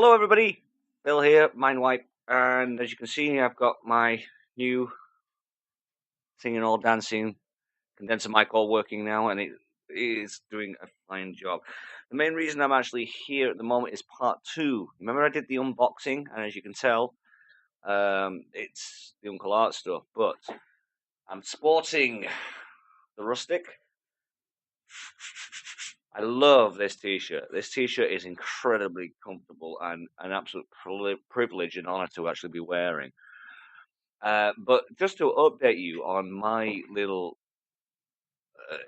Hello, everybody. Bill here, Mindwipe, and as you can see, I've got my new singing all dancing condenser mic all working now, and it is doing a fine job. The main reason I'm actually here at the moment is part 2. Remember, I did the unboxing, and as you can tell, it's the Uncle Art stuff, but I'm sporting the Rustic. I love this t-shirt. This t-shirt is incredibly comfortable and an absolute privilege and honor to actually be wearing. But just to update you on my little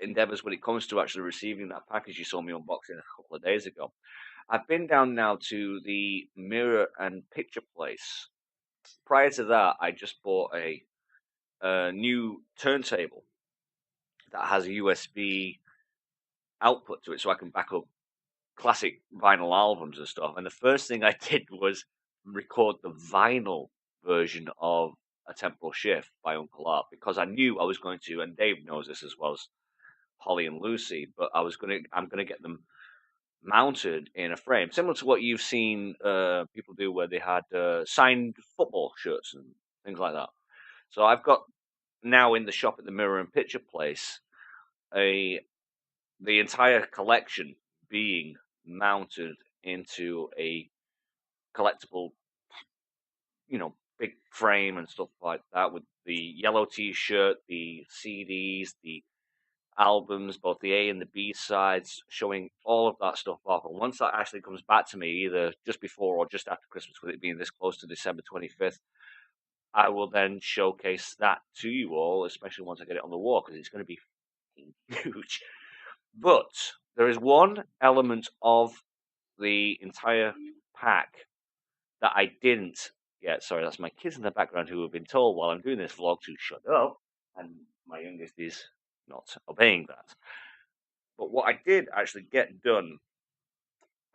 endeavors when it comes to actually receiving that package you saw me unboxing a couple of days ago, I've been down now to the mirror and picture place. Prior to that, I just bought a new turntable that has a USB output to it so I can back up classic vinyl albums and stuff. And the first thing I did was record the vinyl version of A Temporal Shift by Uncle Art because I knew I was going to, and Dave knows this as well as Holly and Lucy, but I'm gonna get them mounted in a frame, similar to what you've seen people do where they had signed football shirts and things like that. So I've got now in the shop at the Mirror and Picture Place the entire collection being mounted into a collectible, big frame and stuff like that with the yellow t-shirt, the CDs, the albums, both the A and the B sides, showing all of that stuff off. And once that actually comes back to me, either just before or just after Christmas, with it being this close to December 25th, I will then showcase that to you all, especially once I get it on the wall, because it's going to be huge. But there is one element of the entire pack that I didn't get. Sorry, that's my kids in the background who have been told while I'm doing this vlog to shut up, and my youngest is not obeying that. But what I did actually get done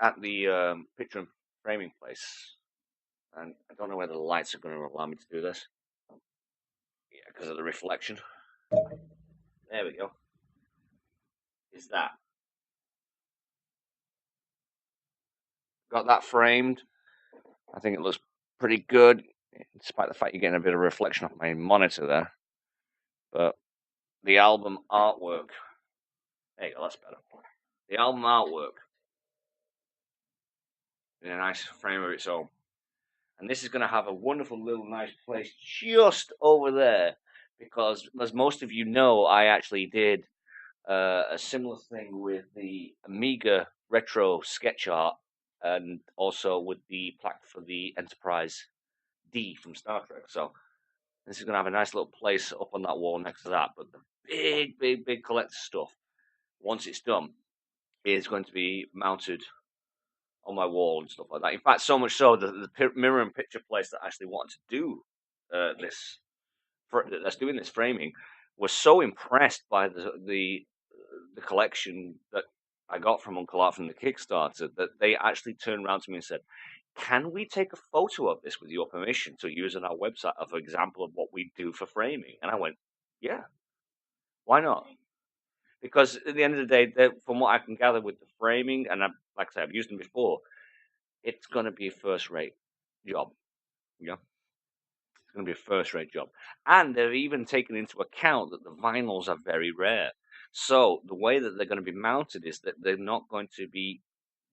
at the picture and framing place, and I don't know whether the lights are going to allow me to do this. Yeah, because of the reflection. There we go. Is that. Got that framed. I think it looks pretty good, despite the fact you're getting a bit of reflection off my monitor there. But the album artwork. There you go, that's better. The album artwork in a nice frame of its own. And this is going to have a wonderful little nice place just over there. Because, as most of you know, I actually did a similar thing with the Amiga retro sketch art and also with the plaque for the Enterprise D from Star Trek. So this is going to have a nice little place up on that wall next to that. But the big collector stuff, once it's done, is going to be mounted on my wall and stuff like that. In fact, so much so that the Mirror and Picture Place that actually wanted to do that's doing this framing was so impressed by the collection that I got from Uncle Art from the Kickstarter that they actually turned around to me and said, "Can we take a photo of this with your permission to use on our website of an example of what we do for framing?" And I went, "Yeah, why not?" Because at the end of the day, from what I can gather with the framing, and like I said, I've used them before, it's going to be a first-rate job. Yeah, it's going to be a first-rate job. And they've even taken into account that the vinyls are very rare. So the way that they're going to be mounted is that they're not going to be...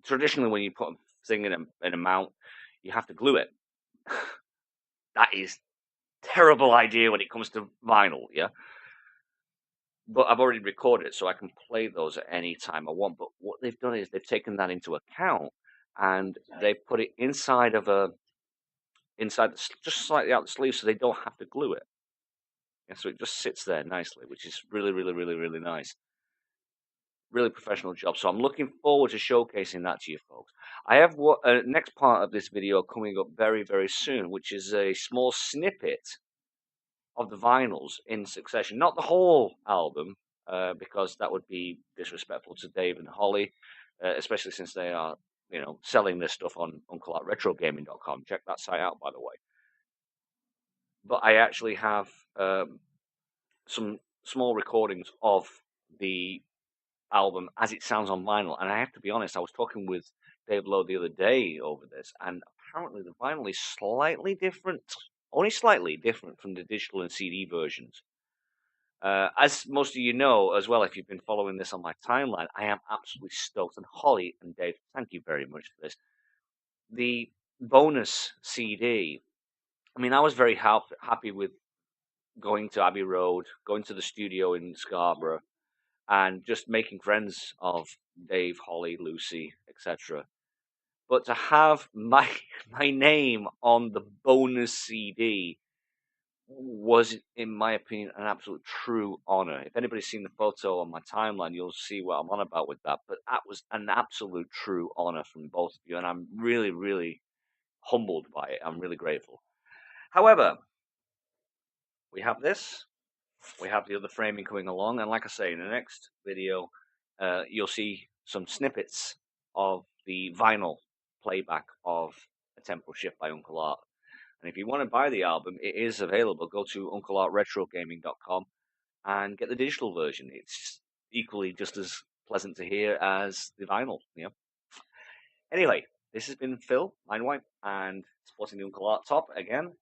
Traditionally, when you put a thing in a mount, you have to glue it. That is a terrible idea when it comes to vinyl, yeah? But I've already recorded it, so I can play those at any time I want. But what they've done is they've taken that into account, and they put it inside just slightly out the sleeve, so they don't have to glue it. And so it just sits there nicely, which is really, really, really, really nice. Really professional job. So I'm looking forward to showcasing that to you folks. I have next part of this video coming up very, very soon, which is a small snippet of the vinyls in succession. Not the whole album, because that would be disrespectful to Dave and Holly, especially since they are, selling this stuff on UncleArtRetroGaming.com. Check that site out, by the way. But I actually have some small recordings of the album as it sounds on vinyl. And I have to be honest, I was talking with Dave Lowe the other day over this, and apparently the vinyl is slightly different, only slightly different from the digital and CD versions. As most of you know as well, if you've been following this on my timeline, I am absolutely stoked. And Holly and Dave, thank you very much for this. The bonus CD, I mean, I was very happy with going to Abbey Road, going to the studio in Scarborough, and just making friends of Dave, Holly, Lucy, etc. But to have my name on the bonus CD was, in my opinion, an absolute true honor. If anybody's seen the photo on my timeline, you'll see what I'm on about with that. But that was an absolute true honor from both of you, and I'm really, really humbled by it. I'm really grateful. However, we have this. We have the other framing coming along, and like I say, in the next video, you'll see some snippets of the vinyl playback of A Temporal Shift by Uncle Art. And if you want to buy the album, it is available. Go to uncleartretrogaming.com and get the digital version. It's equally just as pleasant to hear as the vinyl. You know. Anyway, this has been Phil Mindwipe and supporting the Uncle Art top again.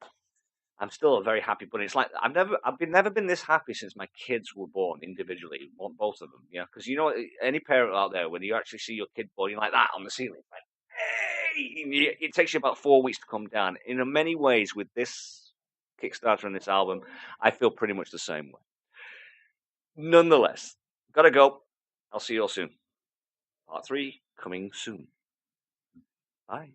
I'm still a very happy bunny. It's like I've never been this happy since my kids were born individually, both of them. Yeah, because you know, any parent out there, when you actually see your kid born, you're like that on the ceiling, like, hey! It takes you about 4 weeks to come down. In many ways, with this Kickstarter and this album, I feel pretty much the same way. Nonetheless, gotta go. I'll see you all soon. Part 3 coming soon. Bye.